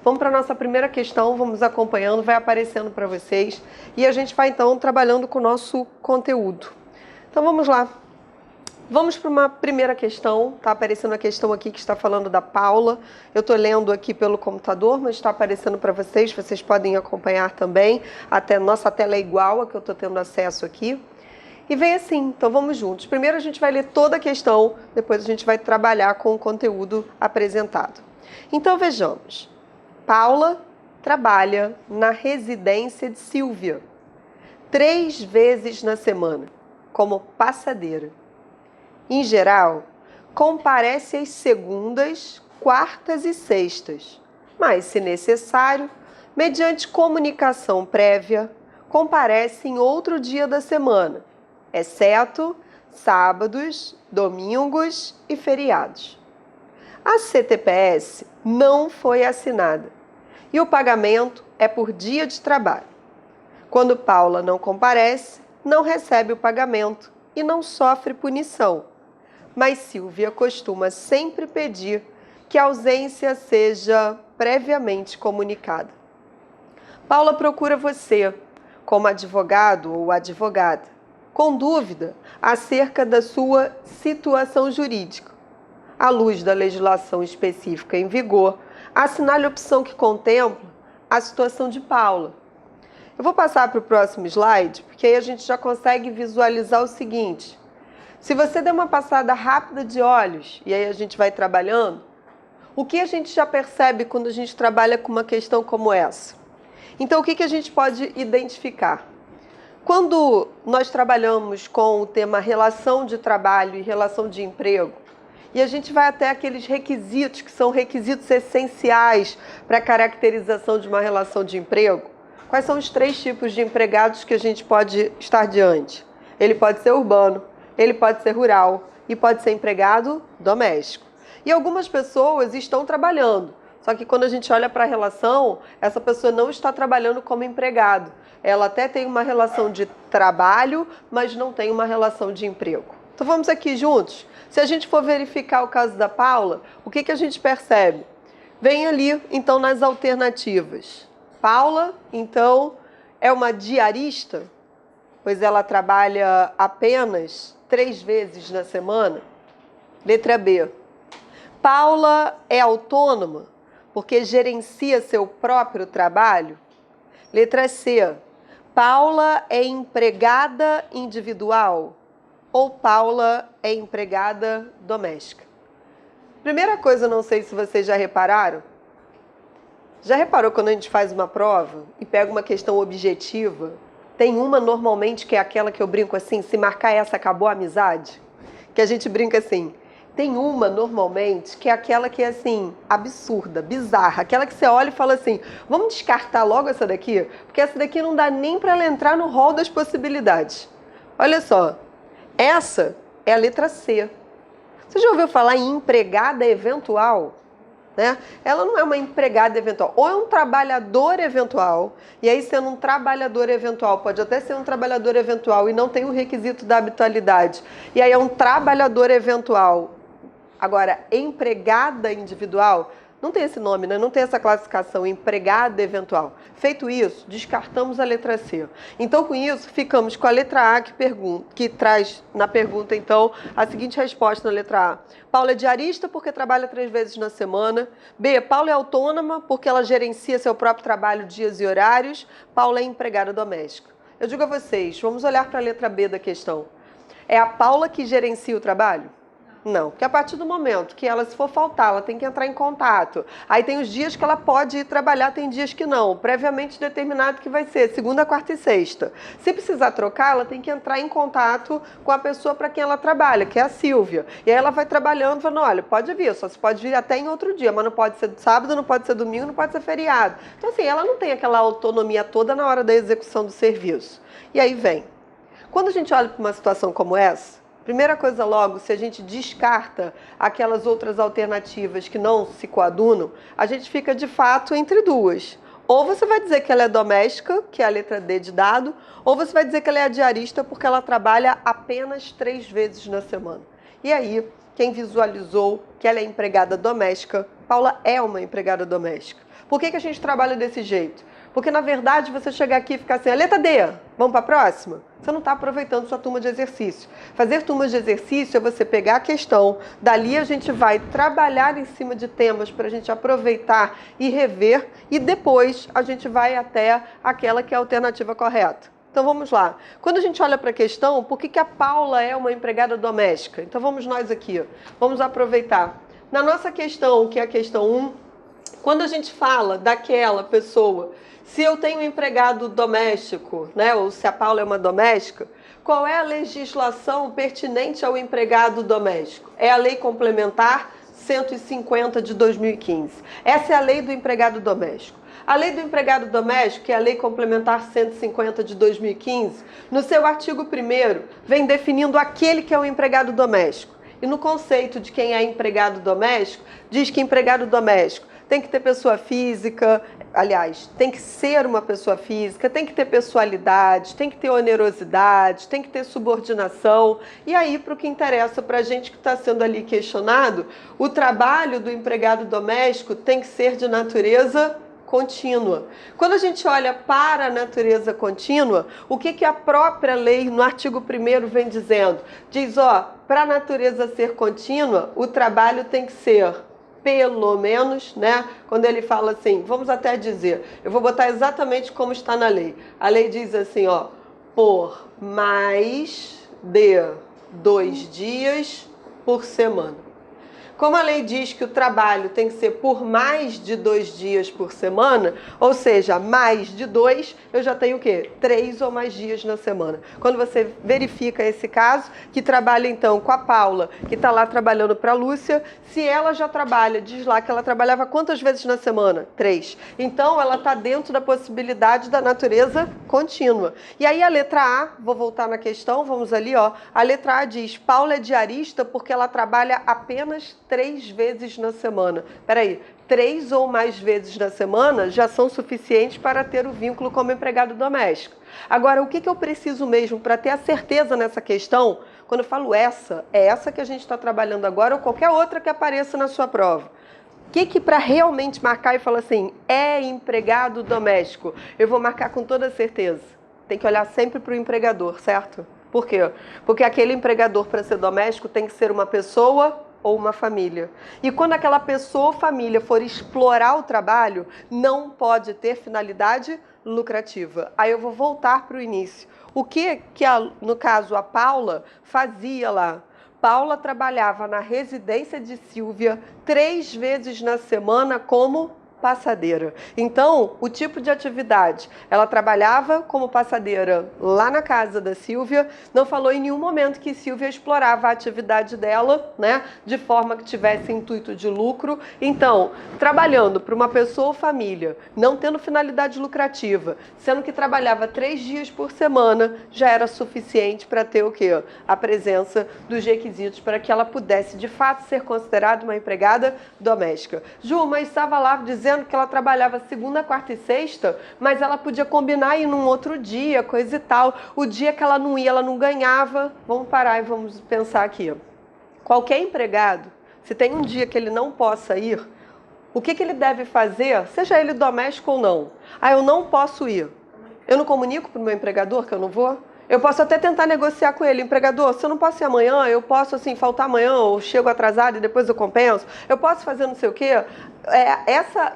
Vamos para a nossa primeira questão, vamos acompanhando, vai aparecendo para vocês e a gente vai então trabalhando com o nosso conteúdo. Então vamos lá. Vamos para uma primeira questão, está aparecendo a questão aqui que está falando da Paula. Eu estou lendo aqui pelo computador, mas está aparecendo para vocês, vocês podem acompanhar também. Até nossa tela é igual a que eu estou tendo acesso aqui. E vem assim, então vamos juntos. Primeiro a gente vai ler toda a questão, depois a gente vai trabalhar com o conteúdo apresentado. Então vejamos. Paula trabalha na residência de Silvia 3 vezes na semana, como passadeira. Em geral, comparece às segundas, quartas e sextas, mas, se necessário, mediante comunicação prévia, comparece em outro dia da semana, exceto sábados, domingos e feriados. A CTPS não foi assinada e o pagamento é por dia de trabalho. Quando Paula não comparece, não recebe o pagamento e não sofre punição. Mas Silvia costuma sempre pedir que a ausência seja previamente comunicada. Paula procura você, como advogado ou advogada, com dúvida acerca da sua situação jurídica. À luz da legislação específica em vigor, assinale a opção que contempla a situação de Paula. Eu vou passar para o próximo slide, porque aí a gente já consegue visualizar o seguinte. Se você der uma passada rápida de olhos, e aí a gente vai trabalhando, o que a gente já percebe quando a gente trabalha com uma questão como essa? Então, o que a gente pode identificar? Quando nós trabalhamos com o tema relação de trabalho e relação de emprego, e a gente vai até aqueles requisitos que são requisitos essenciais para a caracterização de uma relação de emprego, quais são os 3 tipos de empregados que a gente pode estar diante? Ele pode ser urbano, ele pode ser rural e pode ser empregado doméstico. E algumas pessoas estão trabalhando, só que quando a gente olha para a relação, essa pessoa não está trabalhando como empregado. Ela até tem uma relação de trabalho, mas não tem uma relação de emprego. Então vamos aqui juntos? Se a gente for verificar o caso da Paula, o que a gente percebe? Vem ali, então, nas alternativas. Paula, então, é uma diarista, pois ela trabalha apenas 3 vezes na semana. Letra B. Paula é autônoma porque gerencia seu próprio trabalho. Letra C. Paula é empregada individual ou Paula é empregada doméstica? Primeira coisa, não sei se vocês já repararam. Já reparou quando a gente faz uma prova e pega uma questão objetiva? Tem uma normalmente que é aquela que eu brinco assim, se marcar essa acabou a amizade? Que a gente brinca assim. Tem uma normalmente que é aquela que é assim, absurda, bizarra. Aquela que você olha e fala assim, vamos descartar logo essa daqui? Porque essa daqui não dá nem para ela entrar no rol das possibilidades. Olha só, essa é a letra C. Você já ouviu falar em empregada eventual? Né? Ela não é uma empregada eventual, ou é um trabalhador eventual, e aí sendo um trabalhador eventual, pode até ser um trabalhador eventual e não tem o requisito da habitualidade, e aí é um trabalhador eventual. Agora, empregada individual, não tem esse nome, né? Não tem essa classificação, empregada eventual. Feito isso, descartamos a letra C. Então, com isso, ficamos com a letra A que traz na pergunta, então, a seguinte resposta na letra A. Paula é diarista porque trabalha 3 vezes na semana. B, Paula é autônoma porque ela gerencia seu próprio trabalho, dias e horários. Paula é empregada doméstica. Eu digo a vocês, vamos olhar para a letra B da questão. É a Paula que gerencia o trabalho? Não, porque a partir do momento que ela, se for faltar, ela tem que entrar em contato. Aí tem os dias que ela pode ir trabalhar, tem dias que não. Previamente determinado que vai ser segunda, quarta e sexta. Se precisar trocar, ela tem que entrar em contato com a pessoa para quem ela trabalha, que é a Silvia. E aí ela vai trabalhando, falando, olha, pode vir, só se pode vir até em outro dia, mas não pode ser sábado, não pode ser domingo, não pode ser feriado. Então assim, ela não tem aquela autonomia toda na hora da execução do serviço. E aí vem. Quando a gente olha para uma situação como essa, primeira coisa logo, se a gente descarta aquelas outras alternativas que não se coadunam, a gente fica de fato entre duas. Ou você vai dizer que ela é doméstica, que é a letra D de dado, ou você vai dizer que ela é a diarista porque ela trabalha apenas 3 vezes na semana. E aí, quem visualizou que ela é empregada doméstica, Paula é uma empregada doméstica. Por que a gente trabalha desse jeito? Porque, na verdade, você chegar aqui e ficar assim, a letra D, vamos para a próxima? Você não está aproveitando sua turma de exercício. Fazer turmas de exercício é você pegar a questão, dali a gente vai trabalhar em cima de temas para a gente aproveitar e rever, e depois a gente vai até aquela que é a alternativa correta. Então vamos lá. Quando a gente olha para a questão, por que a Paula é uma empregada doméstica? Então vamos nós aqui, vamos aproveitar. Na nossa questão, que é a questão 1, quando a gente fala daquela pessoa, se eu tenho um empregado doméstico, né, ou se a Paula é uma doméstica, qual é a legislação pertinente ao empregado doméstico? É a Lei Complementar 150 de 2015. Essa é a lei do empregado doméstico. A Lei do Empregado Doméstico, que é a Lei Complementar 150 de 2015, no seu artigo 1º, vem definindo aquele que é o empregado doméstico. E no conceito de quem é empregado doméstico, diz que empregado doméstico tem que ter pessoa física, aliás, tem que ser uma pessoa física, tem que ter pessoalidade, tem que ter onerosidade, tem que ter subordinação. E aí, para o que interessa para a gente que está sendo ali questionado, o trabalho do empregado doméstico tem que ser de natureza contínua. Quando a gente olha para a natureza contínua, o que a própria lei no artigo 1º vem dizendo? Diz, ó, para a natureza ser contínua, o trabalho tem que ser pelo menos, né? Quando ele fala assim, vamos até dizer, eu vou botar exatamente como está na lei. A lei diz assim, ó, por mais de 2 dias por semana. Como a lei diz que o trabalho tem que ser por mais de 2 dias por semana, ou seja, mais de 2, eu já tenho o quê? 3 ou mais dias na semana. Quando você verifica esse caso, que trabalha então com a Paula, que está lá trabalhando para a Lúcia, se ela já trabalha, diz lá que ela trabalhava quantas vezes na semana? 3. Então, ela está dentro da possibilidade da natureza contínua. E aí a letra A, vou voltar na questão, vamos ali, ó. A letra A diz, Paula é diarista porque ela trabalha apenas 3 vezes na semana. Peraí, 3 ou mais vezes na semana já são suficientes para ter o vínculo como empregado doméstico. Agora, o que eu preciso mesmo para ter a certeza nessa questão? Quando eu falo essa, é essa que a gente está trabalhando agora ou qualquer outra que apareça na sua prova. O que para realmente marcar e falar assim, é empregado doméstico? Eu vou marcar com toda certeza. Tem que olhar sempre para o empregador, certo? Por quê? Porque aquele empregador, para ser doméstico, tem que ser uma pessoa ou uma família. E quando aquela pessoa ou família for explorar o trabalho, não pode ter finalidade lucrativa. Aí eu vou voltar para o início. O que no caso, a Paula fazia lá? Paula trabalhava na residência de Silvia 3 vezes na semana como passadeira. Então, o tipo de atividade, ela trabalhava como passadeira lá na casa da Silvia, não falou em nenhum momento que Silvia explorava a atividade dela, né, de forma que tivesse intuito de lucro. Então, trabalhando para uma pessoa ou família, não tendo finalidade lucrativa, sendo que trabalhava 3 dias por semana, já era suficiente para ter o quê? A presença dos requisitos para que ela pudesse, de fato, ser considerada uma empregada doméstica. Ju, mas estava lá dizendo que ela trabalhava segunda, quarta e sexta, mas ela podia combinar ir num outro dia, coisa e tal. O dia que ela não ia, ela não ganhava. Vamos parar e vamos pensar aqui. Qualquer empregado, se tem um dia que ele não possa ir, o que ele deve fazer, seja ele doméstico ou não? Ah, eu não posso ir. Eu não comunico para o meu empregador que eu não vou? Eu posso até tentar negociar com ele, empregador, se eu não posso ir amanhã, eu posso assim faltar amanhã, ou chego atrasado e depois eu compenso, eu posso fazer não sei o quê.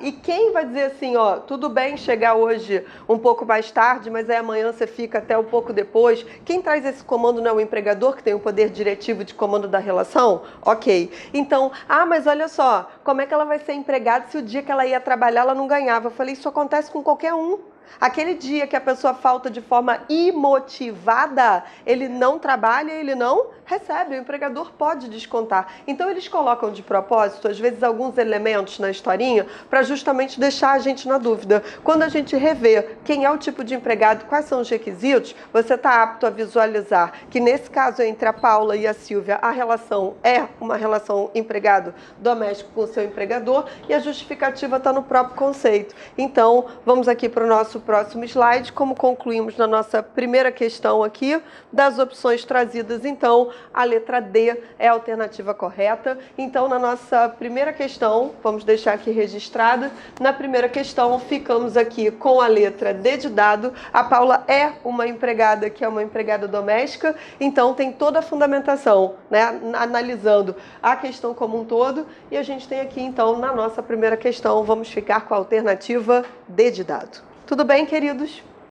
E quem vai dizer assim, ó, tudo bem chegar hoje um pouco mais tarde, mas aí amanhã você fica até um pouco depois. Quem traz esse comando não é o empregador, que tem o poder diretivo de comando da relação? Ok. Então, mas olha só, como é que ela vai ser empregada se o dia que ela ia trabalhar ela não ganhava? Eu falei, isso acontece com qualquer um. Aquele dia que a pessoa falta de forma imotivada, ele não trabalha, ele não recebe, o empregador pode descontar. Então eles colocam de propósito, às vezes, alguns elementos na historinha para justamente deixar a gente na dúvida. Quando a gente revê quem é o tipo de empregado, quais são os requisitos, você está apto a visualizar que nesse caso entre a Paula e a Silvia, a relação é uma relação empregado doméstico com o seu empregador e a justificativa está no próprio conceito. Então, vamos aqui para o nosso próximo slide, como concluímos na nossa primeira questão aqui, das opções trazidas, então, a letra D é a alternativa correta. Então, na nossa primeira questão, vamos deixar aqui registrada, na primeira questão ficamos aqui com a letra D de dado. A Paula é uma empregada que é uma empregada doméstica, então tem toda a fundamentação, né, analisando a questão como um todo. E a gente tem aqui, então, na nossa primeira questão, vamos ficar com a alternativa D de dado. Tudo bem, queridos?